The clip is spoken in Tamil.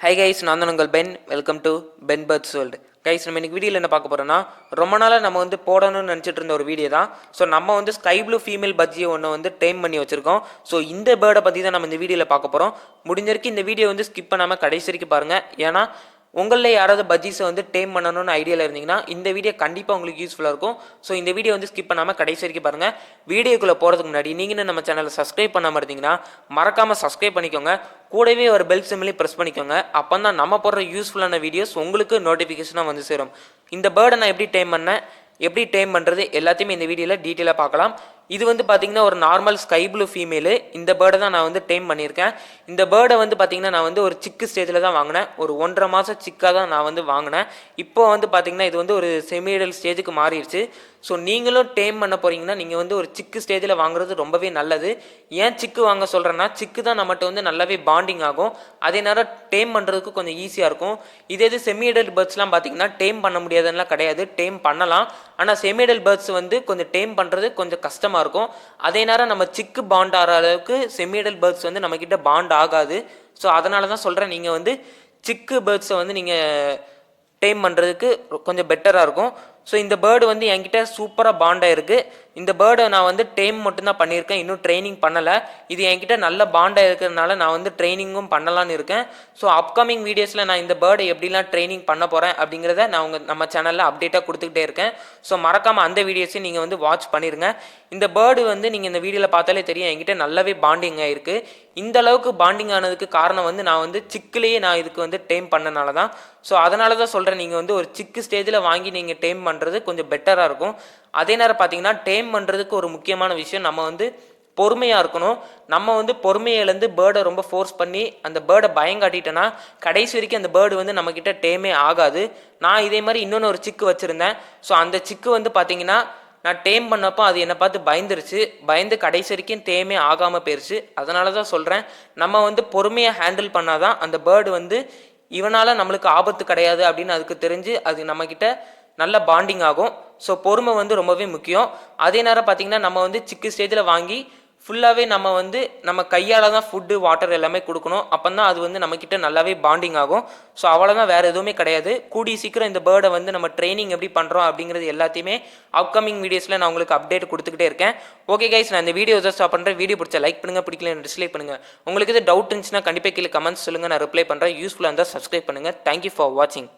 ஹை கைஸ், நான் தான் உங்கள் pen. Welcome to pen birds world. Guys, நம்ம இன்னைக்கு வீடியோவில் என்ன பார்க்க போகிறோன்னா, ரொம்ப நாளாக நம்ம போடணும்னு நினச்சிட்டு இருந்த ஒரு வீடியோ தான். ஸோ நம்ம ஸ்கை ப்ளூ ஃபீமேல் பஜ்ஜியை ஒன்று டேம் பண்ணி வச்சுருக்கோம். ஸோ இந்த பேர்டை பற்றி தான் நம்ம இந்த வீடியோவில் பார்க்க போகிறோம். முடிஞ்ச வரைக்கும் இந்த வீடியோ ஸ்கிப் பண்ணாமல் கடைசி வரைக்கும் பாருங்கள். ஏன்னா உங்களில் யாராவது பஜ்ஜீஸை டேம் பண்ணணும்னு ஐடியாவில் இருந்தீங்கன்னா இந்த வீடியோ கண்டிப்பாக உங்களுக்கு யூஸ்ஃபுல்லாக இருக்கும். ஸோ இந்த வீடியோ ஸ்கிப் பண்ணாமல் கடைசி வரைக்கும் பாருங்கள். வீடியோக்குள்ளே போகிறதுக்கு முன்னாடி நீங்கள் நம்ம சேனலை சப்ஸ்கிரைப் பண்ணாமல் இருந்தீங்கன்னா மறக்காமல் சப்ஸ்கிரைப் பண்ணிக்கோங்க. கூடவே ஒரு பெல் சிம்பிளையும் ப்ரெஸ் பண்ணிக்கோங்க. அப்போ தான் நம்ம போடுற யூஸ்ஃபுல்லான வீடியோஸ் உங்களுக்கு நோட்டிஃபிகேஷனாக சேரும். இந்த பேர்டை நான் எப்படி டேம் பண்ணேன், எப்படி டேம் பண்ணுறது எல்லாத்தையுமே இந்த வீடியோவில் டீட்டெயிலாக பார்க்கலாம். இது பார்த்தீங்கன்னா ஒரு நார்மல் ஸ்கை ப்ளூ ஃபீமேலு. இந்த பேர்டை தான் நான் டேம் பண்ணியிருக்கேன். இந்த பேர்டை பார்த்தீங்கன்னா நான் ஒரு சிக்கு ஸ்டேஜில் தான் வாங்கினேன். ஒரு 1.5 மாதம் சிக்காக தான் நான் வாங்கினேன். இப்போ பார்த்தீங்கன்னா இது ஒரு செமிடல் ஸ்டேஜுக்கு மாறிடுச்சு. ஸோ நீங்களும் டேம் பண்ண போகிறீங்கன்னா நீங்கள் ஒரு சிக்கு ஸ்டேஜில் வாங்குறது ரொம்பவே நல்லது. ஏன் சிக்கு வாங்க சொல்கிறேன்னா, சிக்கு தான் நம்மகிட்ட நல்லாவே பாண்டிங் ஆகும். அதே நேரம் டேம் பண்ணுறதுக்கு கொஞ்சம் ஈஸியாக இருக்கும். இதே செமிடல் பேர்ட்ஸ்லாம் பார்த்தீங்கன்னா டேம் பண்ண முடியாதுன்னா கிடையாது, டேம் பண்ணலாம். ஆனால் செமிடல் பேர்ட்ஸ் கொஞ்சம் டேம் பண்ணுறது கொஞ்சம் கஷ்டமாக இருக்கும். அதே நேரம் நம்ம சிக்கு பாண்ட் ஆகிற அளவுக்கு செமிடல் பேர்ட்ஸ் நம்மக்கிட்ட பாண்ட் ஆகாது. ஸோ அதனால தான் சொல்கிறேன், நீங்கள் சிக்கு பேர்ட்ஸை நீங்கள் டேம் பண்ணுறதுக்கு கொஞ்சம் பெட்டராக இருக்கும். ஸோ இந்த பேர்டு என்கிட்ட சூப்பராக பாண்டாக இருக்குது. இந்த பேர்டை நான் டேம் மட்டும்தான் பண்ணியிருக்கேன், இன்னும் ட்ரைனிங் பண்ணலை. இது என்கிட்ட நல்ல பாண்டாக இருக்கிறதுனால நான் ட்ரைனிங்கும் பண்ணலான்னு இருக்கேன். ஸோ அப்கமிங் வீடியோஸில் நான் இந்த பேர்டை எப்படிலாம் ட்ரைனிங் பண்ண போகிறேன் அப்படிங்கிறத நான் நம்ம சேனலில் அப்டேட்டாக கொடுத்துக்கிட்டே இருக்கேன். ஸோ மறக்காமல் அந்த வீடியோஸையும் நீங்கள் வாட்ச் பண்ணிடுங்க. இந்த பேர்டு நீங்கள் இந்த வீடியோவில் பார்த்தாலே தெரியும், என்கிட்ட நல்லாவே பாண்டிங்காக இருக்குது. இந்த அளவுக்கு பாண்டிங் ஆனதுக்கு காரணம் நான் சிக்குலேயே நான் இதுக்கு டேம் பண்ணனால தான். ஸோ அதனால தான் சொல்கிறேன், நீங்கள் ஒரு சிக்கு ஸ்டேஜில் வாங்கி நீங்கள் டேம் பண்ணுறது கொஞ்சம் பெட்டராக இருக்கும். அதே நேரம் பார்த்தீங்கன்னா டேம் பண்ணுறதுக்கு ஒரு முக்கியமான விஷயம், நம்ம பொறுமையாக இருக்கணும். நம்ம பொறுமையிலேருந்து பேர்டை ரொம்ப ஃபோர்ஸ் பண்ணி அந்த பேர்டை பயங்காட்டிட்டேன்னா கடைசி வரைக்கும் அந்த பேர்டு நம்மக்கிட்ட டேமே ஆகாது. நான் இதே மாதிரி இன்னொன்று ஒரு சிக்கு வச்சுருந்தேன். ஸோ அந்த சிக்கு பார்த்தீங்கன்னா நான் டேம் பண்ணப்போ அது என்னை பார்த்து பயந்துருச்சு. பயந்து கடைசி வரைக்கும் டேமே ஆகாமல் போயிடுச்சு. அதனால தான் சொல்கிறேன், நம்ம பொறுமையாக ஹேண்டில் பண்ணாதான் அந்த பேர்டு இவனால் நம்மளுக்கு ஆபத்து கிடையாது அப்படின்னு அதுக்கு தெரிஞ்சு அது நம்மக்கிட்ட நல்ல பாண்டிங் ஆகும். ஸோ பொறுமை ரொம்பவே முக்கியம். அதே நேரம் பார்த்திங்கன்னா நம்ம சிக்கு ஸ்டேஜில் வாங்கி ஃபுல்லாகவே நம்ம கையால் தான் ஃபுட்டு வாட்டர் எல்லாமே கொடுக்கணும். அப்போ தான் அது நம்மக்கிட்ட நல்லாவே பாண்டிங் ஆகும். ஸோ அவ்வளோதான், வேறு எதுவுமே கிடையாது. கூடிய சீக்கிரம் இந்த பேர்டை நம்ம ட்ரைனிங் எப்படி பண்ணுறோம் அப்படிங்கிறது எல்லாத்தையுமே அப்கமிங் வீடியோஸில் நான் உங்களுக்கு அப்டேட் கொடுத்துக்கிட்டே இருக்கேன். ஓகே கைஸ், நான் இந்த வீடியோ ஸ்டாப் பண்ணுறேன். வீடியோ பிடிச்சா லைக் பண்ணுங்கள், பிடிக்கல டிஸ்லைக் பண்ணுங்கள். உங்களுக்கு எது டவுட் இருந்துச்சுன்னா கண்டிப்பாக கீழே கமெண்ட்ஸ் சொல்லுங்கள், நான் ரிப்ளை பண்ணுறேன். யூஸ்ஃபுல்லாக இருந்தால் சப்ஸ்கிரைப் பண்ணுங்கள். தேங்க்யூ ஃபார் வாட்சிங்.